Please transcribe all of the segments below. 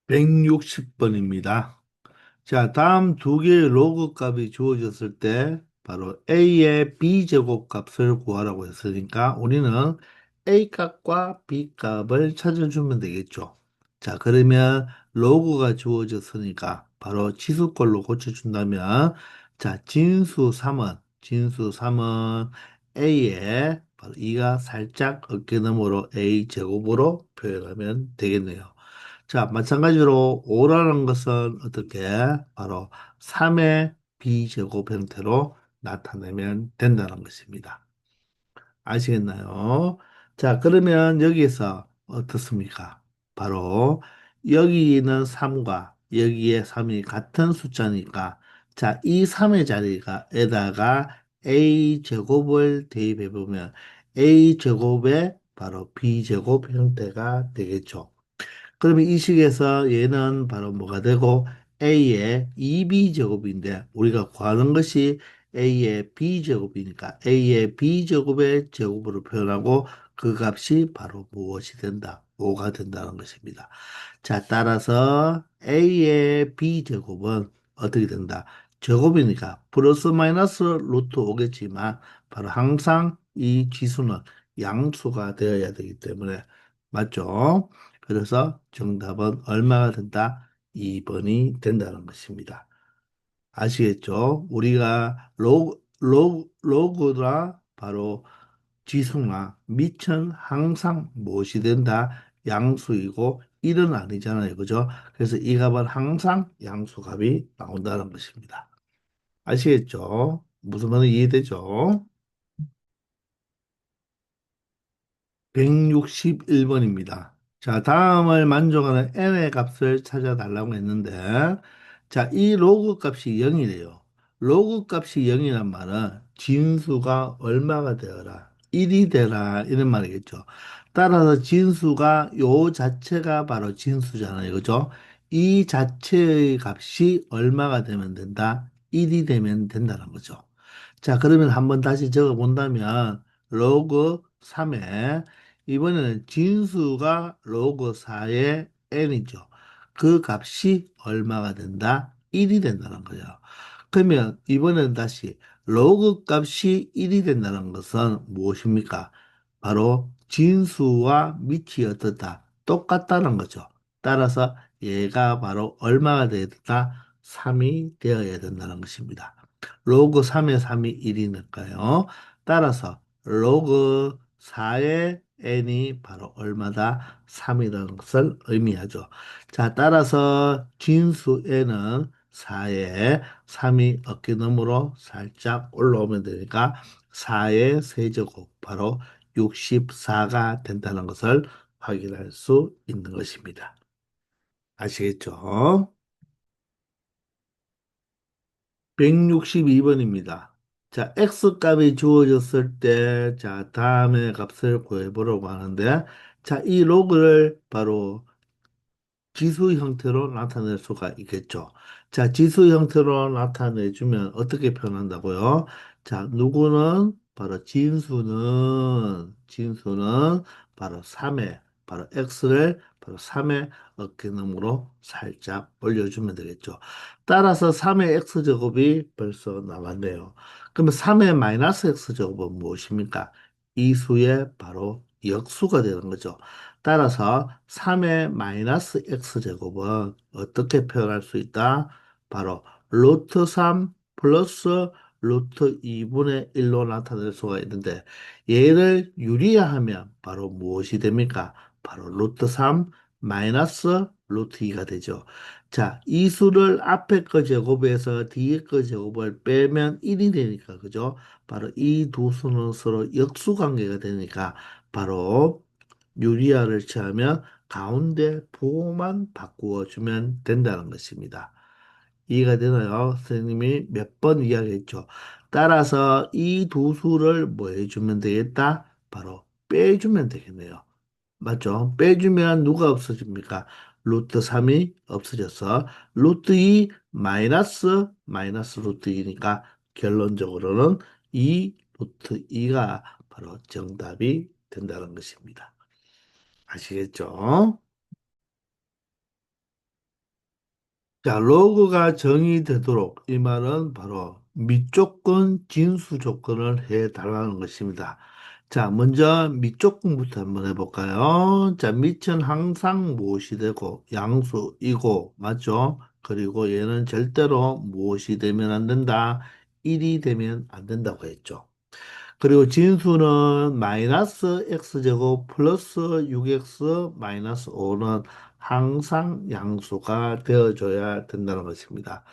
160번입니다. 자, 다음 두 개의 로그 값이 주어졌을 때 바로 A의 B제곱 값을 구하라고 했으니까 우리는 A 값과 B 값을 찾아주면 되겠죠. 자, 그러면 로그가 주어졌으니까 바로 치수꼴로 고쳐준다면 자, 진수 3은 A의 바로 2가 살짝 어깨너머로 A 제곱으로 표현하면 되겠네요. 자, 마찬가지로 5라는 것은 어떻게 바로 3의 b제곱 형태로 나타내면 된다는 것입니다. 아시겠나요? 자, 그러면 여기에서 어떻습니까? 바로 여기는 3과 여기에 3이 같은 숫자니까 자, 이 3의 자리에다가 a제곱을 대입해 보면 a제곱의 바로 b제곱 형태가 되겠죠. 그러면 이 식에서 얘는 바로 뭐가 되고 A의 2B제곱인데 우리가 구하는 것이 A의 B제곱이니까 A의 B제곱의 제곱으로 표현하고 그 값이 바로 무엇이 된다? 5가 된다는 것입니다. 자, 따라서 A의 B제곱은 어떻게 된다? 제곱이니까 플러스 마이너스 루트 오겠지만 바로 항상 이 지수는 양수가 되어야 되기 때문에 맞죠? 그래서 정답은 얼마가 된다? 2번이 된다는 것입니다. 아시겠죠? 우리가 로그나 바로 지수나 밑은 항상 무엇이 된다? 양수이고 1은 아니잖아요. 그죠? 그래서 이 값은 항상 양수값이 나온다는 것입니다. 아시겠죠? 무슨 말인지 이해되죠? 161번입니다. 자, 다음을 만족하는 n의 값을 찾아달라고 했는데, 자, 이 로그 값이 0이래요. 로그 값이 0이란 말은 진수가 얼마가 되어라? 1이 되라. 이런 말이겠죠. 따라서 진수가 요 자체가 바로 진수잖아요. 그죠? 이 자체의 값이 얼마가 되면 된다? 1이 되면 된다는 거죠. 자, 그러면 한번 다시 적어 본다면, 로그 3에 이번에는 진수가 로그 4의 n이죠. 그 값이 얼마가 된다? 1이 된다는 거죠. 그러면 이번엔 다시 로그 값이 1이 된다는 것은 무엇입니까? 바로 진수와 밑이 어떻다? 똑같다는 거죠. 따라서 얘가 바로 얼마가 되어야 된다? 3이 되어야 된다는 것입니다. 로그 3의 3이 1이니까요. 따라서 로그 4의 n이 바로 얼마다? 3이라는 것을 의미하죠. 자, 따라서 진수 n은 4에 3이 어깨너머로 살짝 올라오면 되니까 4의 세제곱 바로 64가 된다는 것을 확인할 수 있는 것입니다. 아시겠죠? 162번입니다. 자, X값이 주어졌을 때, 자, 다음의 값을 구해보려고 하는데, 자, 이 로그를 바로 지수 형태로 나타낼 수가 있겠죠. 자, 지수 형태로 나타내주면 어떻게 표현한다고요? 자, 누구는 바로 진수는 바로 3에, 바로 x를 바로 3의 어깨너머로 살짝 올려주면 되겠죠. 따라서 3의 x제곱이 벌써 나왔네요. 그러면 3의 마이너스 x제곱은 무엇입니까? 이 수의 바로 역수가 되는 거죠. 따라서 3의 마이너스 x제곱은 어떻게 표현할 수 있다? 바로 루트 3 플러스 루트 2분의 1로 나타낼 수가 있는데 얘를 유리화하면 바로 무엇이 됩니까? 바로 루트 3 마이너스 루트 2가 되죠. 자, 이 수를 앞에 거 제곱에서 뒤에 거 제곱을 빼면 1이 되니까 그죠? 바로 이 두 수는 서로 역수 관계가 되니까 바로 유리화를 취하면 가운데 부호만 바꾸어 주면 된다는 것입니다. 이해가 되나요? 선생님이 몇 번 이야기했죠. 따라서 이 두 수를 뭐 해주면 되겠다? 바로 빼주면 되겠네요. 맞죠? 빼주면 누가 없어집니까? 루트 3이 없어져서 루트 2 마이너스 루트 2니까 결론적으로는 이 루트 2가 바로 정답이 된다는 것입니다. 아시겠죠? 자, 로그가 정의되도록 이 말은 바로 밑조건, 진수 조건을 해 달라는 것입니다. 자, 먼저 밑조건부터 한번 해볼까요? 자, 밑은 항상 무엇이 되고 양수이고 맞죠? 그리고 얘는 절대로 무엇이 되면 안 된다. 1이 되면 안 된다고 했죠. 그리고 진수는 마이너스 x제곱 플러스 6x 마이너스 5는 항상 양수가 되어줘야 된다는 것입니다.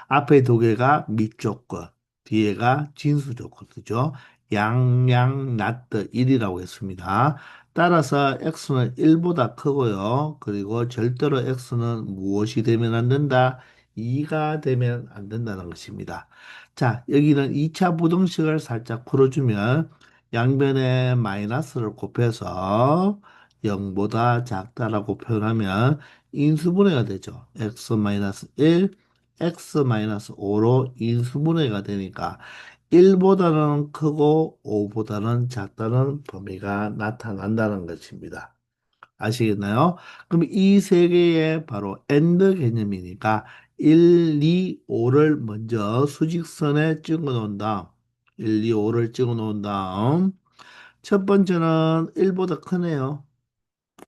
앞에 두 개가 밑조건, 뒤에가 진수 조건이죠. 양양 나트 1이라고 했습니다. 따라서 x는 1보다 크고요. 그리고 절대로 x는 무엇이 되면 안 된다? 2가 되면 안 된다는 것입니다. 자, 여기는 2차 부등식을 살짝 풀어주면 양변에 마이너스를 곱해서 0보다 작다라고 표현하면 인수분해가 되죠. x-1, x-5로 인수분해가 되니까 1보다는 크고 5보다는 작다는 범위가 나타난다는 것입니다. 아시겠나요? 그럼 이 세 개의 바로 AND 개념이니까 1, 2, 5를 먼저 수직선에 찍어 놓은 다음 1, 2, 5를 찍어 놓은 다음 첫 번째는 1보다 크네요.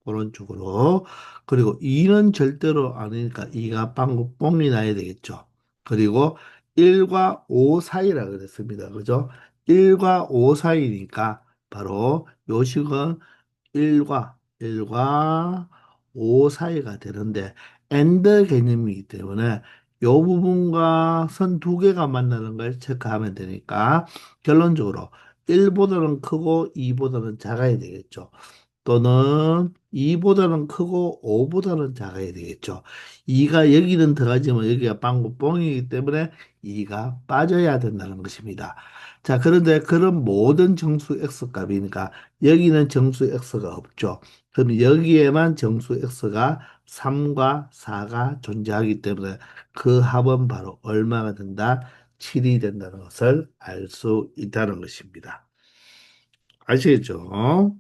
오른쪽으로. 그리고 2는 절대로 아니니까 2가 방금 뽕이 나야 되겠죠. 그리고 1과 5 사이라 그랬습니다. 그죠? 1과 5 사이니까 바로 요식은 1과 5 사이가 되는데 엔드 개념이기 때문에 요 부분과 선 두 개가 만나는 걸 체크하면 되니까 결론적으로 1보다는 크고 2보다는 작아야 되겠죠. 또는 2보다는 크고 5보다는 작아야 되겠죠. 2가 여기는 들어가지만 여기가 빵구 뻥이기 때문에 2가 빠져야 된다는 것입니다. 자, 그런데 그런 모든 정수 x 값이니까 여기는 정수 x가 없죠. 그럼 여기에만 정수 x가 3과 4가 존재하기 때문에 그 합은 바로 얼마가 된다? 7이 된다는 것을 알 수 있다는 것입니다. 아시겠죠?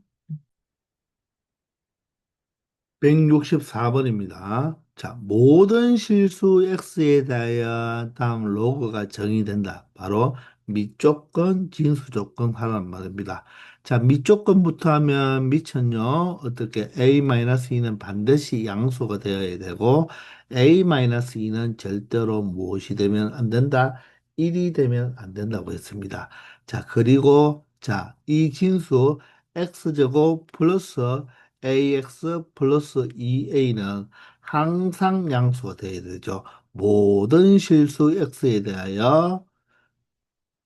164번입니다. 자, 모든 실수 x에 대하여 다음 로그가 정의된다. 바로 밑조건, 진수조건 하란 말입니다. 자, 밑조건부터 하면 밑은요, 어떻게 a-2는 반드시 양수가 되어야 되고, a-2는 절대로 무엇이 되면 안 된다? 1이 되면 안 된다고 했습니다. 자, 그리고, 자, 이 진수 x제곱 플러스 ax 플러스 2a는 항상 양수가 되어야 되죠. 모든 실수 x에 대하여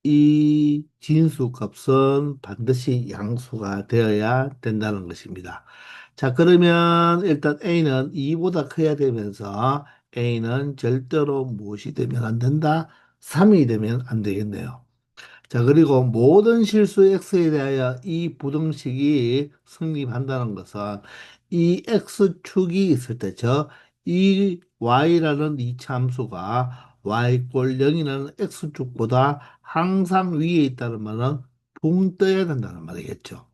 이 진수 값은 반드시 양수가 되어야 된다는 것입니다. 자, 그러면 일단 a는 2보다 커야 되면서 a는 절대로 무엇이 되면 안 된다? 3이 되면 안 되겠네요. 자, 그리고 모든 실수 x에 대하여 이 부등식이 성립한다는 것은 이 x축이 있을 때, 이 y라는 이차 함수가 y 꼴 0이라는 x축보다 항상 위에 있다는 말은 붕 떠야 된다는 말이겠죠.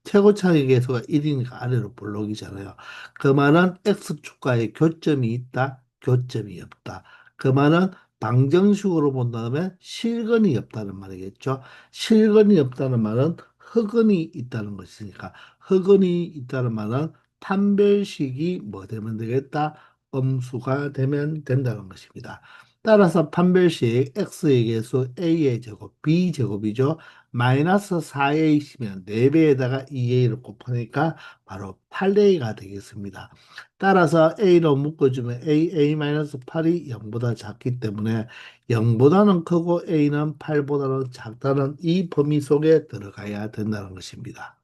최고차의 계수가 1이니까 아래로 볼록이잖아요. 그 말은 X축과의 교점이 있다, 교점이 없다. 그 말은 방정식으로 본다면 실근이 없다는 말이겠죠. 실근이 없다는 말은 흑은이 있다는 것이니까 흑은이 있다는 말은 판별식이 뭐 되면 되겠다? 음수가 되면 된다는 것입니다. 따라서 판별식 x의 계수 a의 제곱, b 제곱이죠. 마이너스 4a시면 4배에다가 2a를 곱하니까 바로 8a가 되겠습니다. 따라서 a로 묶어주면 a-8이 0보다 작기 때문에 0보다는 크고 a는 8보다는 작다는 이 범위 속에 들어가야 된다는 것입니다.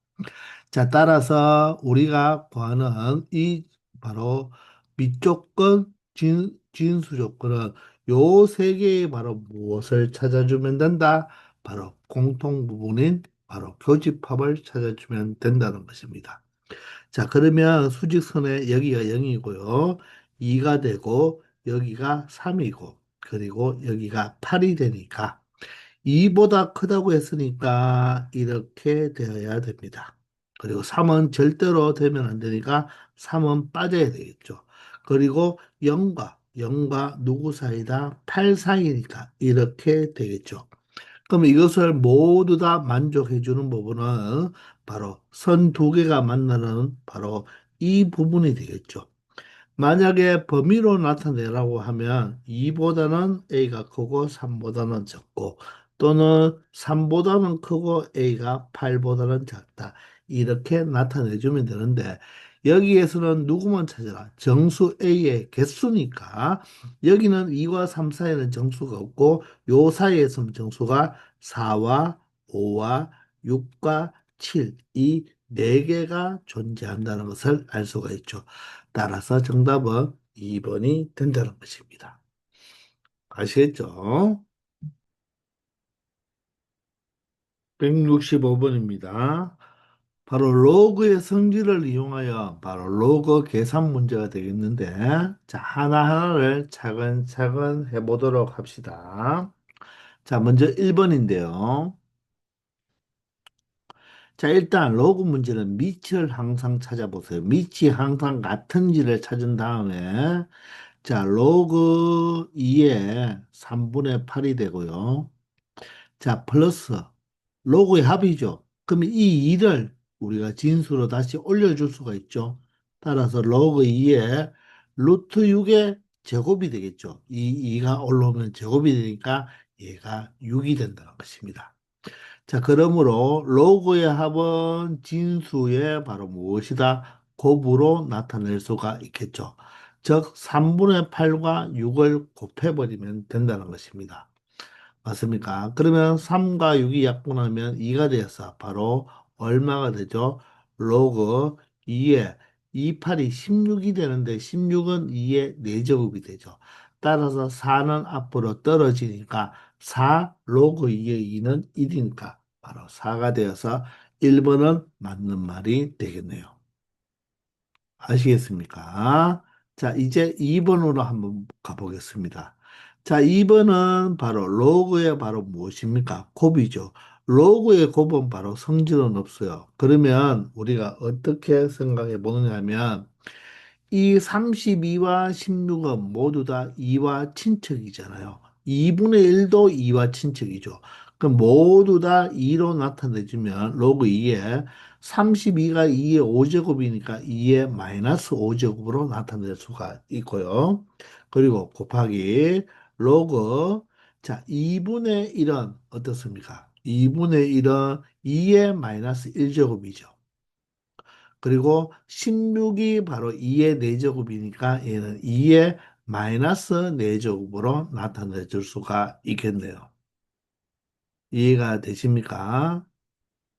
자, 따라서 우리가 구하는 이 바로 밑조건, 진수 조건은 요 세 개의 바로 무엇을 찾아주면 된다? 바로 공통 부분인 바로 교집합을 찾아주면 된다는 것입니다. 자, 그러면 수직선에 여기가 0이고요. 2가 되고 여기가 3이고 그리고 여기가 8이 되니까 2보다 크다고 했으니까 이렇게 되어야 됩니다. 그리고 3은 절대로 되면 안 되니까 3은 빠져야 되겠죠. 그리고 0과 0과 누구 사이다? 8 사이니까 이렇게 되겠죠. 그럼 이것을 모두 다 만족해 주는 부분은 바로 선 두 개가 만나는 바로 이 부분이 되겠죠. 만약에 범위로 나타내라고 하면 2보다는 A가 크고 3보다는 적고 또는 3보다는 크고 A가 8보다는 작다. 이렇게 나타내 주면 되는데 여기에서는 누구만 찾아라. 정수 A의 개수니까 여기는 2와 3 사이에는 정수가 없고 요 사이에서는 정수가 4와 5와 6과 7, 이 네 개가 존재한다는 것을 알 수가 있죠. 따라서 정답은 2번이 된다는 것입니다. 아시겠죠? 165번입니다. 바로 로그의 성질을 이용하여 바로 로그 계산 문제가 되겠는데, 자, 하나하나를 차근차근 해보도록 합시다. 자, 먼저 1번인데요. 자, 일단 로그 문제는 밑을 항상 찾아보세요. 밑이 항상 같은지를 찾은 다음에 자, 로그 2에 3분의 8이 되고요. 자, 플러스 로그의 합이죠. 그러면 이 2를 우리가 진수로 다시 올려줄 수가 있죠. 따라서 로그 2에 루트 6의 제곱이 되겠죠. 이 2가 올라오면 제곱이 되니까 얘가 6이 된다는 것입니다. 자, 그러므로 로그의 합은 진수의 바로 무엇이다? 곱으로 나타낼 수가 있겠죠. 즉, 3분의 8과 6을 곱해버리면 된다는 것입니다. 맞습니까? 그러면 3과 6이 약분하면 2가 되어서 바로 얼마가 되죠? 로그 2에 28이 16이 되는데 16은 2의 4제곱이 되죠. 따라서 4는 앞으로 떨어지니까 4 로그 2의 2는 1이니까 바로 4가 되어서 1번은 맞는 말이 되겠네요. 아시겠습니까? 자, 이제 2번으로 한번 가보겠습니다. 자, 2번은 바로 로그의 바로 무엇입니까? 곱이죠. 로그의 곱은 바로 성질은 없어요. 그러면 우리가 어떻게 생각해 보느냐 하면 이 32와 16은 모두 다 2와 친척이잖아요. 2분의 1도 2와 친척이죠. 그럼 모두 다 2로 나타내주면 로그 2에 32가 2의 5제곱이니까 2의 마이너스 5제곱으로 나타낼 수가 있고요. 그리고 곱하기 로그 자 2분의 1은 어떻습니까? 2분의 1은 2의 마이너스 1제곱이죠. 그리고 16이 바로 2의 4제곱이니까 얘는 2의 마이너스 4제곱으로 나타내 줄 수가 있겠네요. 이해가 되십니까?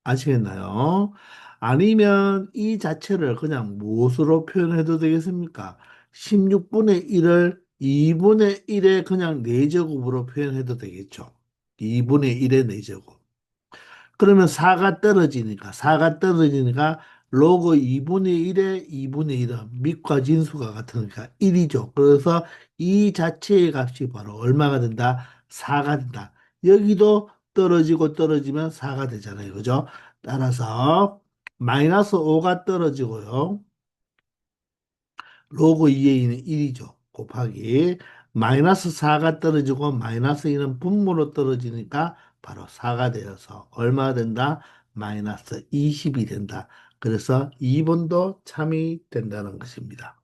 아시겠나요? 아니면 이 자체를 그냥 무엇으로 표현해도 되겠습니까? 16분의 1을 2분의 1의 그냥 4제곱으로 표현해도 되겠죠. 2분의 1의 4제곱. 그러면 4가 떨어지니까 로그 2분의 1에 2분의 1은 밑과 진수가 같으니까 1이죠. 그래서 이 자체의 값이 바로 얼마가 된다? 4가 된다. 여기도 떨어지고 떨어지면 4가 되잖아요. 그죠? 따라서 마이너스 5가 떨어지고요. 로그 2의 2는 1이죠. 곱하기 마이너스 4가 떨어지고 마이너스 2는 분모로 떨어지니까 바로 4가 되어서 얼마 된다? 마이너스 20이 된다. 그래서 2번도 참이 된다는 것입니다.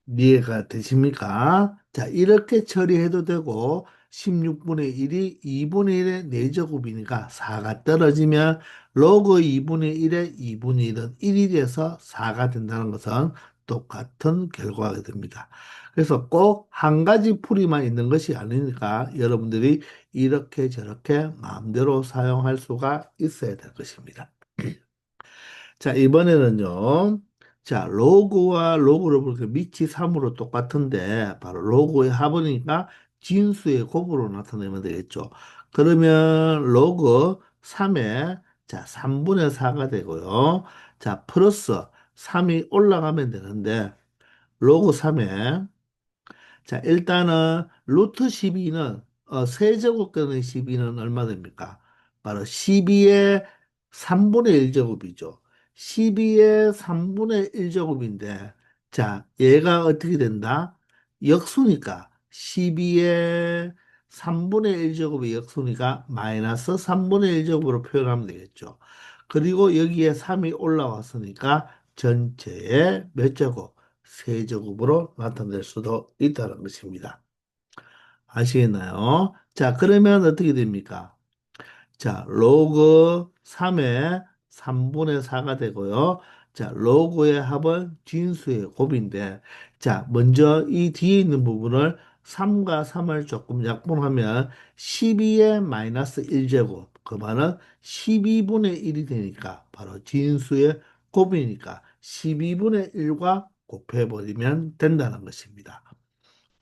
이해가 되십니까? 자, 이렇게 처리해도 되고 16분의 1이 2분의 1의 4제곱이니까 4가 떨어지면 로그 2분의 1의 2분의 1은 1이 돼서 4가 된다는 것은 똑같은 결과가 됩니다. 그래서 꼭 한 가지 풀이만 있는 것이 아니니까 여러분들이 이렇게 저렇게 마음대로 사용할 수가 있어야 될 것입니다. 자, 이번에는요. 자, 로그와 로그를 볼때 밑이 3으로 똑같은데 바로 로그의 합이니까 진수의 곱으로 나타내면 되겠죠. 그러면 로그 3에 자, 3분의 4가 되고요. 자, 플러스 3이 올라가면 되는데 로그 3에 자, 일단은 루트 12는 세제곱되는 12는 얼마 됩니까? 바로 12의 3분의 1제곱이죠. 12의 3분의 1제곱인데 자, 얘가 어떻게 된다? 역수니까 12의 3분의 1제곱의 역수니까 마이너스 3분의 1제곱으로 표현하면 되겠죠. 그리고 여기에 3이 올라왔으니까 전체의 몇 제곱? 세제곱으로 나타낼 수도 있다는 것입니다. 아시겠나요? 자, 그러면 어떻게 됩니까? 자, 로그 3의 3분의 4가 되고요. 자, 로그의 합은 진수의 곱인데, 자, 먼저 이 뒤에 있는 부분을 3과 3을 조금 약분하면 12의 마이너스 1제곱, 그 말은 12분의 1이 되니까 바로 진수의 곱이니까 12분의 1과 곱해버리면 된다는 것입니다.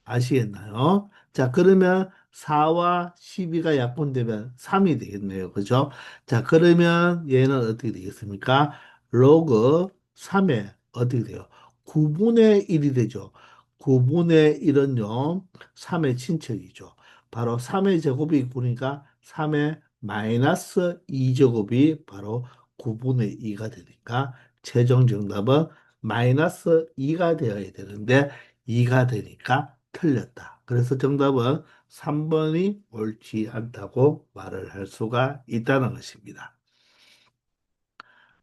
아시겠나요? 자, 그러면 4와 12가 약분되면 3이 되겠네요. 그죠? 자, 그러면 얘는 어떻게 되겠습니까? 로그 3에 어떻게 돼요? 9분의 1이 되죠. 9분의 1은요, 3의 친척이죠. 바로 3의 제곱이 9니까 3의 마이너스 2제곱이 바로 9분의 2가 되니까 최종 정답은 마이너스 2가 되어야 되는데 2가 되니까 틀렸다. 그래서 정답은 3번이 옳지 않다고 말을 할 수가 있다는 것입니다.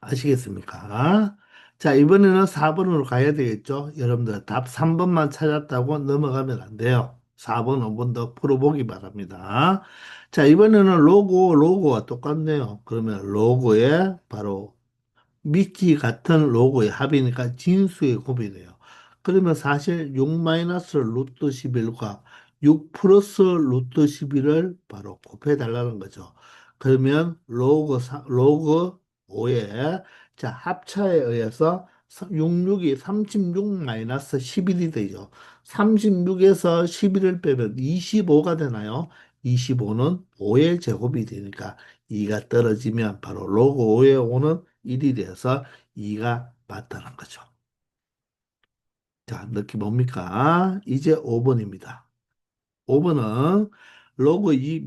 아시겠습니까? 자, 이번에는 4번으로 가야 되겠죠? 여러분들 답 3번만 찾았다고 넘어가면 안 돼요. 4번 한 번 더 풀어보기 바랍니다. 자, 이번에는 로고와 똑같네요. 그러면 로고에 바로 미끼 같은 로고의 합이니까 진수의 곱이네요. 그러면 사실 6 마이너스 루트 11과 6 플러스 루트 11을 바로 곱해 달라는 거죠. 그러면 로그 5의 자 합차에 의해서 66이 36 마이너스 11이 되죠. 36에서 11을 빼면 25가 되나요? 25는 5의 제곱이 되니까 2가 떨어지면 바로 로그 5의 5는 1이 돼서 2가 맞다는 거죠. 자, 느낌 뭡니까? 이제 5번입니다. 5번은 로그 2,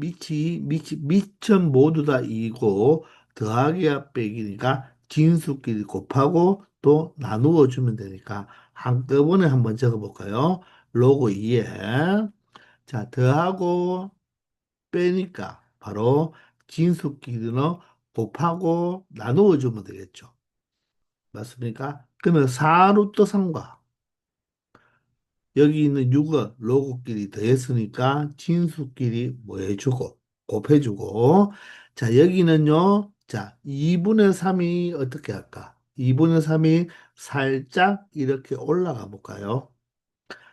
미천 모두 다 2고 더하기와 빼기니까 진수끼리 곱하고 또 나누어 주면 되니까 한꺼번에 한번 적어볼까요? 로그 2에 자, 더하고 빼니까 바로 진수끼리는 곱하고 나누어 주면 되겠죠. 맞습니까? 그러면 4루트 3과 여기 있는 6을 로그끼리 더했으니까 진수끼리 뭐 해주고 곱해주고 자 여기는요 자 2분의 3이 어떻게 할까? 2분의 3이 살짝 이렇게 올라가 볼까요?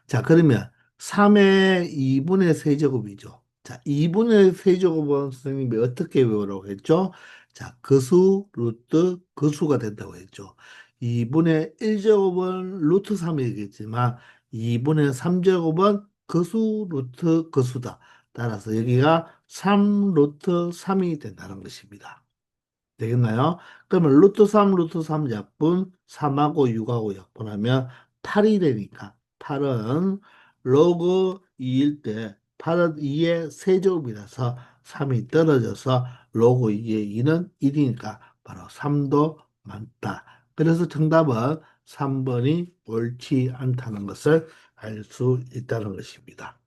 자, 그러면 3의 2분의 세제곱이죠. 자, 2분의 세제곱은 선생님이 어떻게 외우라고 했죠? 자, 거수, 루트, 거수가 된다고 했죠. 2분의 1제곱은 루트 3이겠지만 2분의 3제곱은 거수, 루트, 거수다. 따라서 여기가 3 루트 3이 된다는 것입니다. 되겠나요? 그러면 루트 3, 루트 3 약분 3하고 6하고 약분하면 8이 되니까 8은 로그 2일 때 8은 2의 세제곱이라서 3이 떨어져서 로그 2의 2는 1이니까 바로 3도 맞다. 그래서 정답은 3번이 옳지 않다는 것을 알 수 있다는 것입니다.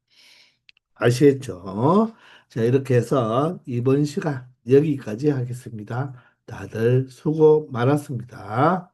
아시겠죠? 자, 이렇게 해서 이번 시간 여기까지 하겠습니다. 다들 수고 많았습니다.